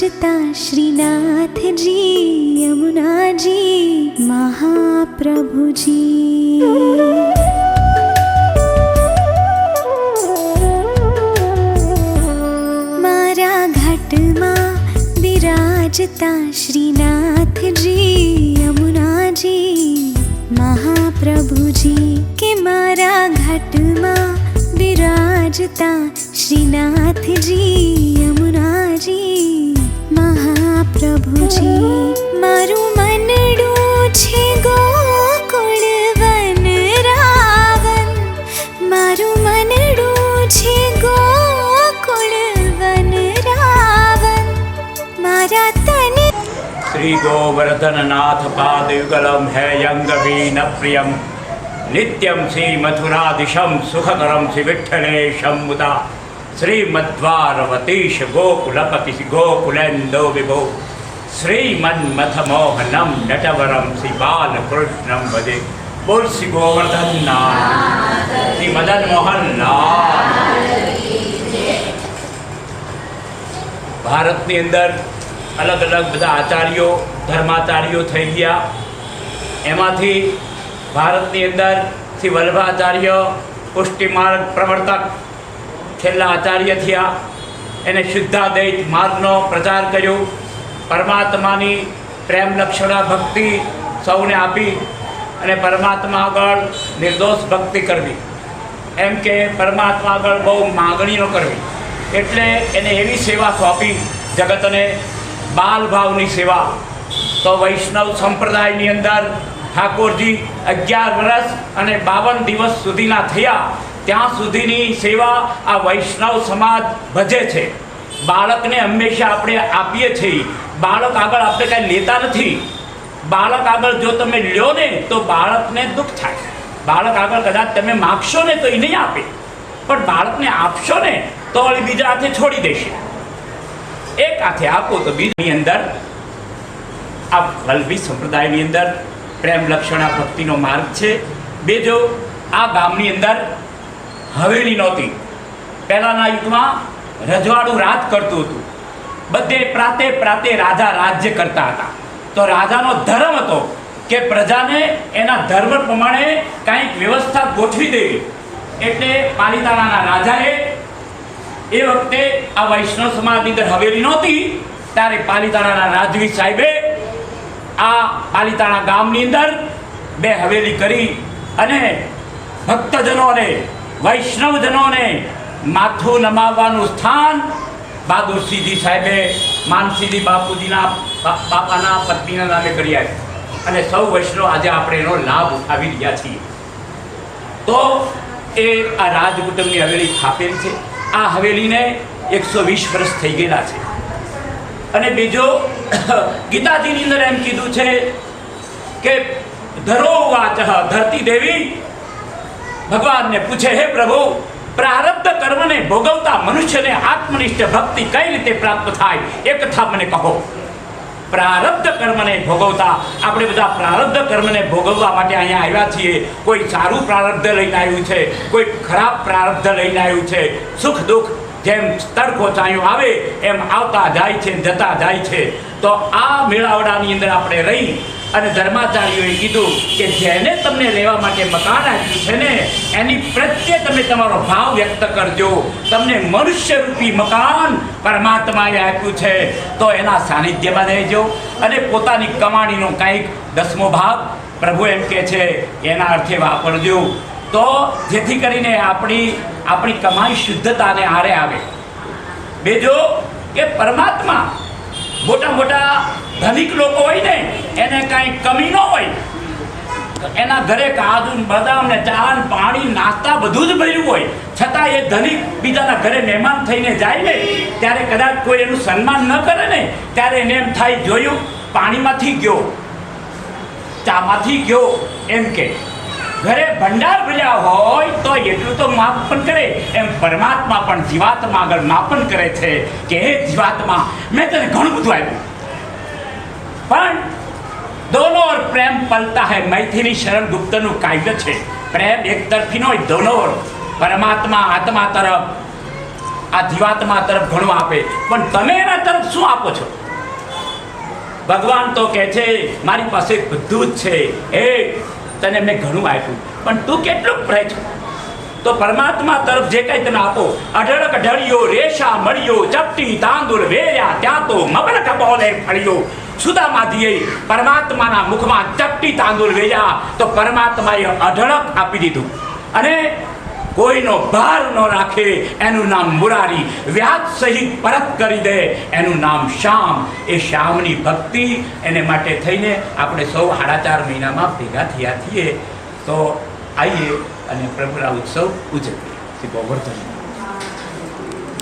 विराजता श्रीनाथ जी यमुना जी महाप्रभु जी। मारा घट मां विराजता श्रीनाथ जी यमुना जी महाप्रभु जी के मारा घट मां विराजता श्रीनाथ जी यमुना जी महाप्रभु जी। मारू मनडू छे गोकुल वन रावण, मारू मनडू छे गोकुल वन रावण। मारा तने श्री गोवर्धननाथ पादयुगलम है यंगवीन प्रियम नित्यं श्री मथुरादिशं सुखकरं श्री विठ्ठलेशं मुदा श्रीमद्वारवतीश गोकुलपति गोकुलेन्दो विभो श्रीमन्मथमोहनं नटवरं श्री बालकृष्णं भजे। बोल श्री गोवर्धन नाथ श्री मदन मोहन नाथ। भारतनी अंदर अलग अलग बधा आचार्यों धर्माचार्यों थई गया। एमांथी भारतनी अंदर श्री वल्लभाचार्य पुष्टिमार्ग प्रवर्तक छेल्ला आचार्य थया। एने शुद्धाद्वैत मार्गनो प्रचार कर्यो। परमात्मानी प्रेम लक्षणा भक्ति सौने आपी अने परमात्मा आगळ निर्दोष भक्ति करवी। एम के परमात्मा आगळ बहु मागणी न करवी एटले एने एवी सेवा सोंपी जगतने बाल भावनी सेवा। तो वैष्णव संप्रदायनी अंदर ठाकुरजी 11 वर्ष અને 52 દિવસ સુધીના થયા ત્યાં સુધીની સેવા આ વૈષ્ણવ સમાજ ભજે છે। બાળકને હંમેશા આપણે આપીએ છીએ। બાળક આગળ આપણે કાંઈ લેતા નથી। બાળક આગળ જો તમે લ્યો ને તો બાળકને દુઃખ થાય। બાળક આગળ કદાચ તમે માગશો ને તો એ નહીં આપે, પણ બાળકને આપશો ને તો વળી બીજા હાથે છોડી દેશે। એક હાથે આપો તો બીજાની અંદર આ વલ્લભી સંપ્રદાયની અંદર प्रेम लक्षणा भक्ति नो मार्ग है। बीजो आ गामनी अंदर हवेली नहोती। पहलाना युग में रजवाड़ू राज करतुं हतुं। बधे प्राते प्राते राजा राज्य करता था। तो राजानो धर्म हतो के प्रजाने एना धर्म प्रमाणे कंईक व्यवस्था गोठवी देवी। एटले पालिताणाना राजाए ए वखते आ वैष्णव समाजनी अंदर हवेली नहोती त्यारे पालिताणाना राजवी साहेबे आ पालिताणा गामनी अंदर बे हवेली करी अने भक्तजनों ने वैष्णवजनों ने माथुं नमाववानुं स्थान बहादुरसिंहजी साहेबे मानसिंहजी बापूजीना बापाना पत्नीना नामे करी आप्युं अने सौ वैष्णव आज आपणे एनो लाभ उठावी रह्या छीए। तो ए आ राजकुटुंबनी हवेली स्थापेली छे। आ हवेलीने 120 वर्ष थई गेला छे। અને બીજો ગીતાજીની અંદર એમ કીધું છે કે ધરો વાચ ધરતી દેવી ભગવાનને પૂછે હે પ્રભુ પ્રારબ્ધ કર્મને ભોગવતા મનુષ્યને આત્મનિષ્ઠ ભક્તિ કઈ રીતે પ્રાપ્ત થાય એ કથા મને કહો। પ્રારબ્ધ કર્મને ભોગવતા આપણે બધા પ્રારબ્ધ કર્મને ભોગવવા માટે અહીંયા આવ્યા છીએ। કોઈ સારું પ્રારબ્ધ લઈને આવ્યું છે, કોઈ ખરાબ પ્રારબ્ધ લઈને આવ્યું છે। સુખ દુઃખ જેમ તડકો ચાયો આવે એમ આવતા જાય છે, જતા જાય છે। તો આ મેળાવડાની અંદર આપણે રહી અને ધર્માચાર્યોએ કીધું કે જેને તમને રહેવા માટે મકાન આપ્યું છે ને એની પ્રત્યે તમે તમારો ભાવ વ્યક્ત કરજો। તમને મનુષ્યરૂપી મકાન પરમાત્માએ આપ્યું છે તો એના સાનિધ્યમાં રહેજો અને પોતાની કમાણીનો કંઈક 10મો ભાગ પ્રભુ એમ કહે છે એના અર્થે વાપરજો। तो जेथी करीने आपणी कमाई शुद्धता ने आरे आवे। बीजो के परमात्मा मोटा मोटा धनिक लोग होय ने एने काई कमी न होय तो एना घरे काजू बदाम ने चान पाणी नास्ता बधुं ज भर्युं होय छतां ए धनिक बीजाना घरे मेहमान थईने जाय ने त्यारे कदाच कोई एनुं सन्मान न करे ने त्यारे एने एम थाय जोयुं पाणीमांथी गयो चामांथी गयो एम के घरे भंडार भर्या होय तो एटલું तो मापन करे एम परमात्मा पण जीवात्मा आगळ मापन करे छे के हे जीवात्मा मैं तने घणुं बधुं आप्युं पण दोनों ओर प्रेम पलता है। मैथिली शरण गुप्तनुं काव्य छे। प्रेम एक तरफी नो दोनों ओर परमात्मा आत्मा तरफ આ જીવાત્મા તરફ ઘણું આપે, પણ તમે એના તરફ શું આપો છો? ભગવાન તો કહે છે મારી પાસે બધું જ છે, એ તને મેં ઘણું આપ્યું, પણ તું કેટલું રહે છો? તો પરમાત્મા તરફ જે કંઈ તમે આપો, અઢળક ઢળિયો રેશા મળ્યો, ચપટી તાંદુળ વેર્યા ત્યાં તો મબલક બોલે ફળ્યો. સુદામાજીએ પરમાત્માના મુખમાં ચપટી તાંદુળ વેર્યા તો પરમાત્માએ અઢળક આપી દીધું, અને કોઈનો ભાર ન રાખે એનું નામ મુરારી, વ્યાજ સહિત પરત કરી દે એનું નામ શ્યામ. એ શ્યામની ભક્તિ એને માટે થઈને આપણે સૌ 4.5 મહિનામાં ભેગા થયા છીએ. તો આવીએ અને પ્રભુના ઉત્સવ ઉજવીએ. શ્રી ગોવર્ધન.